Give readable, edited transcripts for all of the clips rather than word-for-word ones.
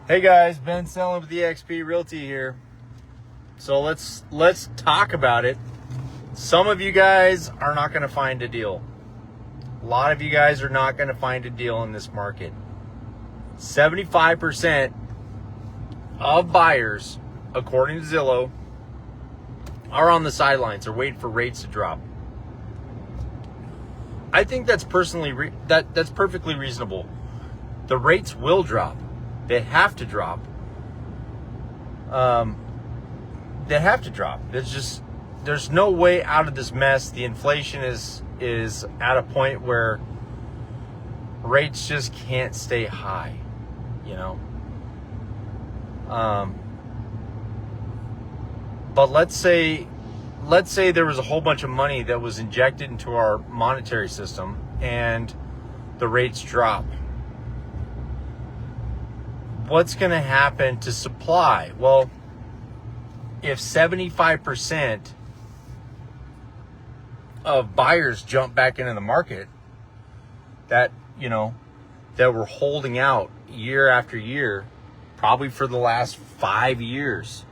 Hey guys, Ben Sellen with eXp Realty here. So let's talk about it. Some of you guys are not going to find a deal. A lot of you guys are not going to find a deal in this market. 75% of buyers, according to Zillow, are on the sidelines or waiting for rates to drop. I think that's that's perfectly reasonable. The rates will drop. They have to drop. There's no way out of this mess. The inflation is at a point where rates just can't stay high, you know. But let's say there was a whole bunch of money that was injected into our monetary system and the rates drop. What's going to happen to supply? Well, if 75% of buyers jump back into the market that were holding out year after year, probably for the last 5 years,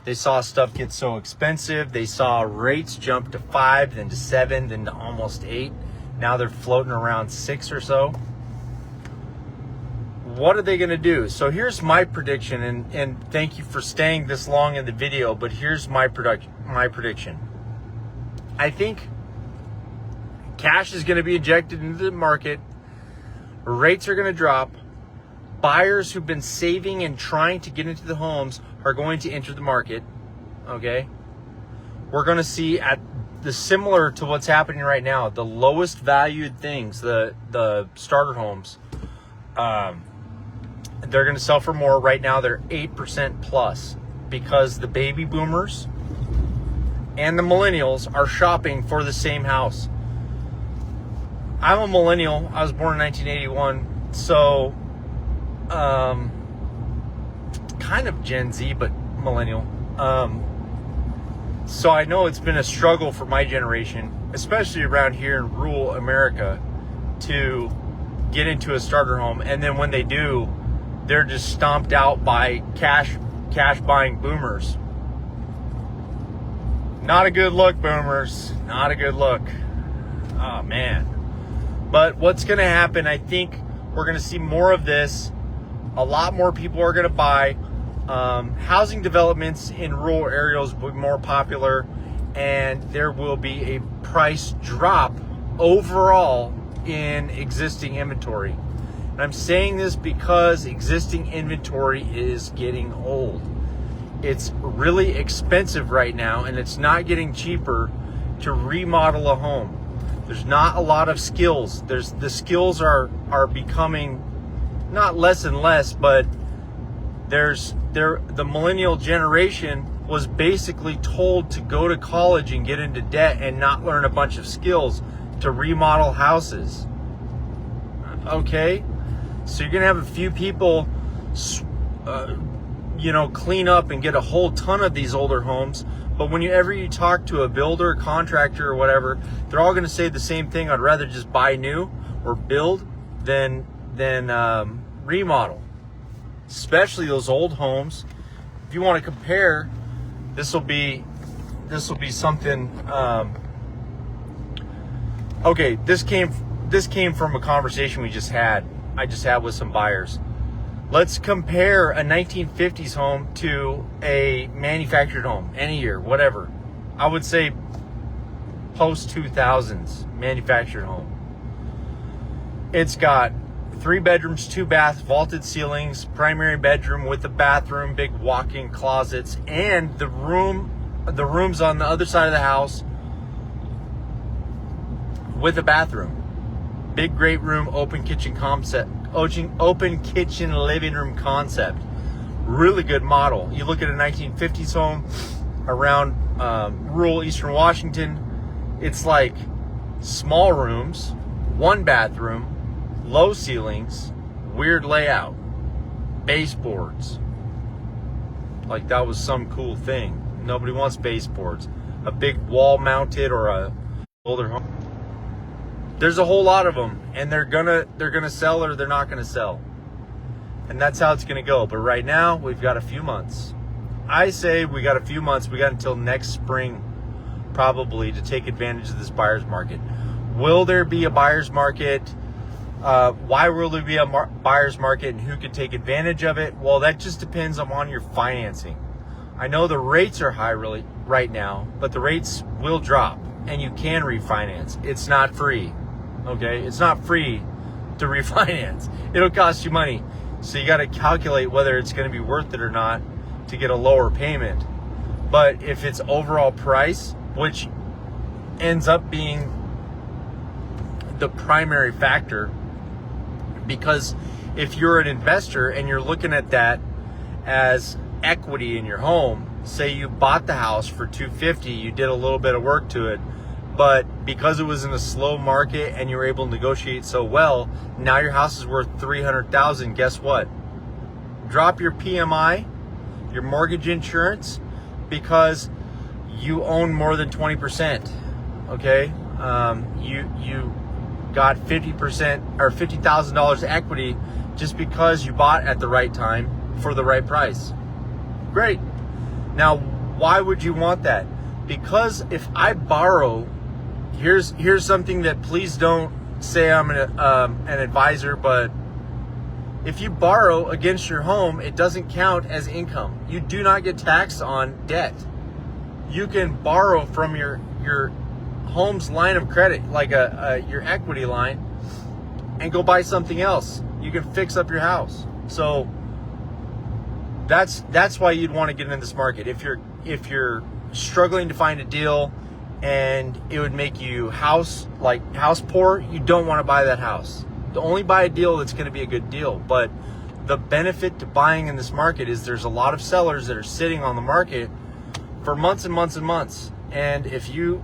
they saw stuff get so expensive. They saw rates jump to 5, then to 7, then to almost 8. Now they're floating around 6 or so. What are they going to do? So here's my prediction, and thank you for staying this long in the video, but here's my prediction. I think cash is going to be injected into the market. Rates are going to drop. Buyers who've been saving and trying to get into the homes are going to enter the market. Okay? We're going to see at the similar to what's happening right now, the lowest valued things, the starter homes, they're going to sell for more. Right now they're 8% plus because the baby boomers and the millennials are shopping for the same house. I'm a millennial. I was born in 1981, so kind of Gen Z, but millennial. So I know it's been a struggle for my generation, especially around here in rural America, to get into a starter home. And then when they do, they're just stomped out by cash buying boomers. Not a good look, boomers. Not a good look. Oh, man. But what's going to happen, I think we're going to see more of this. A lot more people are going to buy. Housing developments in rural areas will be more popular, and there will be a price drop overall in existing inventory. And I'm saying this because existing inventory is getting old. It's really expensive right now, and it's not getting cheaper to remodel a home. There's not a lot of skills. The skills are becoming not less and less, but the millennial generation was basically told to go to college and get into debt and not learn a bunch of skills to remodel houses. Okay? So you're going to have a few people, clean up and get a whole ton of these older homes. But whenever you talk to a builder, contractor, or whatever, they're all going to say the same thing. I'd rather just buy new or build than remodel. Especially those old homes. If you want to compare, this will be something. Okay, this came from a conversation I just had with some buyers. Let's compare a 1950s home to a manufactured home, any year, whatever. I would say post 2000s manufactured home. It's got 3 bedrooms, 2 baths, vaulted ceilings, primary bedroom with a bathroom, big walk-in closets, and the rooms on the other side of the house with a bathroom. Big great room, open kitchen living room concept. Really good model. You look at a 1950s home around rural Eastern Washington, it's like small rooms, 1 bathroom, low ceilings, weird layout, baseboards. Like that was some cool thing. Nobody wants baseboards. A big wall mounted or a older home. There's a whole lot of them, and they're gonna sell or they're not gonna sell. And that's how it's going to go. But right now, we've got a few months. I say we got a few months. We got until next spring, probably, to take advantage of this buyer's market. Will there be a buyer's market? Why will there be a buyer's market, and who can take advantage of it? Well, that just depends on your financing. I know the rates are high really right now, but the rates will drop, and you can refinance. It's not free, okay? It's not free to refinance. It'll cost you money. So you got to calculate whether it's going to be worth it or not to get a lower payment. But if it's overall price, which ends up being the primary factor, because if you're an investor and you're looking at that as equity in your home, say you bought the house for $250, you did a little bit of work to it, but because it was in a slow market and you were able to negotiate so well, now your house is worth $300,000. Guess what? Drop your PMI, your mortgage insurance, because you own more than 20%. Okay, you got 50% or $50,000 equity just because you bought at the right time for the right price. Great. Now, why would you want that? Because if I borrow, here's something that, please don't say I'm an advisor, but if you borrow against your home, it doesn't count as income. You do not get taxed on debt. You can borrow from your home's line of credit, like your equity line, and go buy something else. You can fix up your house. So that's why you'd want to get in this market. If you're struggling to find a deal and it would make you house poor, you don't want to buy that house. Only buy a deal that's going to be a good deal. But the benefit to buying in this market is there's a lot of sellers that are sitting on the market for months and months and months. And if you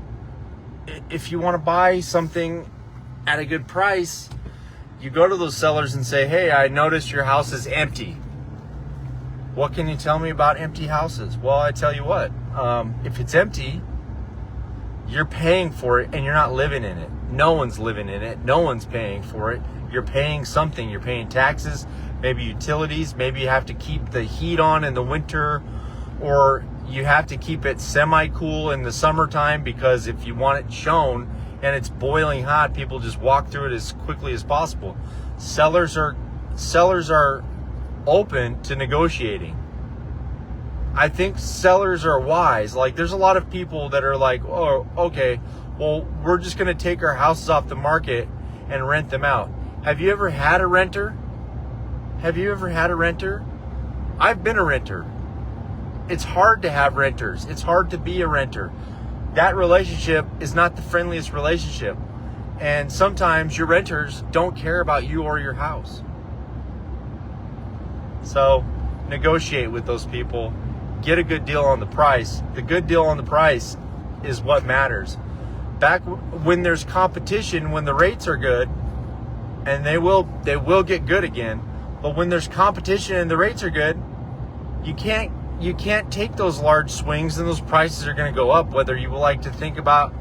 want to buy something at a good price, you go to those sellers and say, hey, I noticed your house is empty. What can you tell me about empty houses? Well, I tell you what, if it's empty, you're paying for it and you're not living in it. No one's living in it. No one's paying for it. You're paying something. You're paying taxes, maybe utilities. Maybe you have to keep the heat on in the winter, or you have to keep it semi-cool in the summertime, because if you want it shown and it's boiling hot, people just walk through it as quickly as possible. Sellers are open to negotiating. I think sellers are wise. Like, there's a lot of people that are like, oh, okay, well, we're just going to take our houses off the market and rent them out. Have you ever had a renter? Have you ever had a renter? I've been a renter. It's hard to have renters. It's hard to be a renter. That relationship is not the friendliest relationship. And sometimes your renters don't care about you or your house. So negotiate with those people. Get a good deal on the price. The good deal on the price is what matters. Back when there's competition, when the rates are good, and they will get good again. But when there's competition and the rates are good, you can't take those large swings, and those prices are going to go up, whether you would like to think about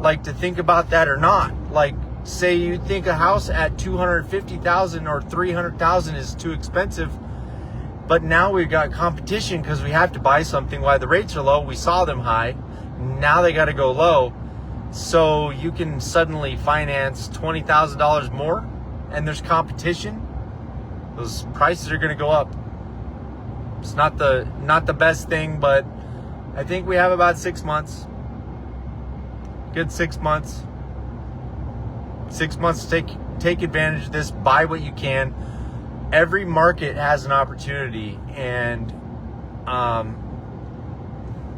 that or not. Like, say you think a house at $250,000 or $300,000 is too expensive, but now we've got competition because we have to buy something while the rates are low. We saw them high, now they got to go low, so you can suddenly finance $20,000 more, and there's competition. Those prices are going to go up. It's not the best thing, but I think we have about 6 months. Good 6 months. 6 months to take advantage of this. Buy what you can. Every market has an opportunity, and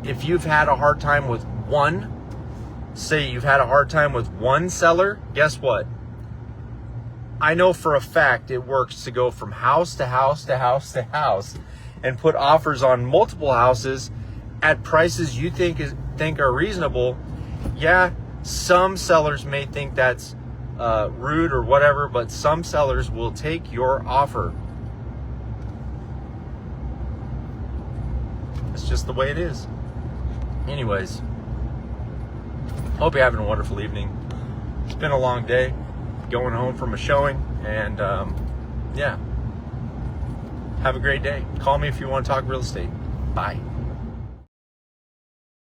if you've had a hard time with one seller, guess what? I know for a fact it works to go from house to house to house to house and put offers on multiple houses at prices you think are reasonable. Yeah, some sellers may think that's rude or whatever, but some sellers will take your offer. It's just the way it is. Anyways, hope you're having a wonderful evening. It's been a long day, going home from a showing, and yeah. Have a great day. Call me if you want to talk real estate. Bye.